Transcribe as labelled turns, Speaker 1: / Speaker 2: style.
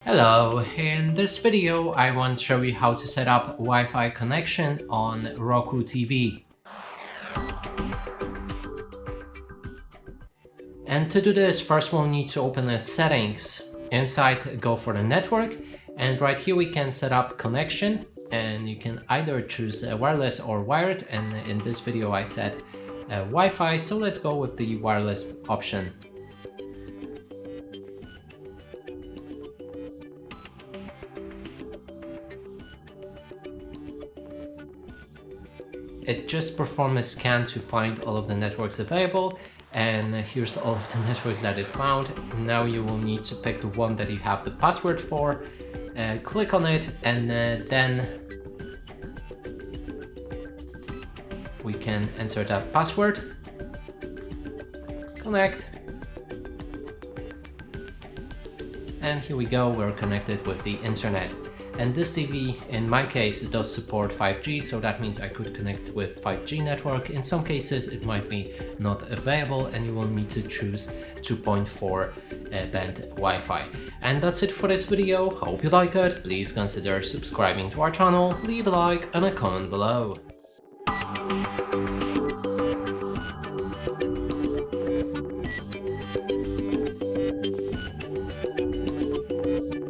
Speaker 1: Hello, in this video I want to show you how to set up Wi-Fi connection on Roku TV. And to do this, first we'll need to open the settings. Inside, go for the network, and right here we can set up connection, and you can either choose wireless or wired, and in this video I set Wi-Fi, so let's go with the wireless option. It just performs a scan to find all of the networks available, and here's all of the networks that it found. Now you will need to pick the one that you have the password for, click on it, and then we can enter that password, connect, and here we go, we're connected with the internet. And this TV, in my case, it does support 5G, so that means I could connect with 5G network. In some cases, it might be not available, and you will need to choose 2.4 band Wi-Fi. And that's it for this video. Hope you like it. Please consider subscribing to our channel, leave a like and a comment below.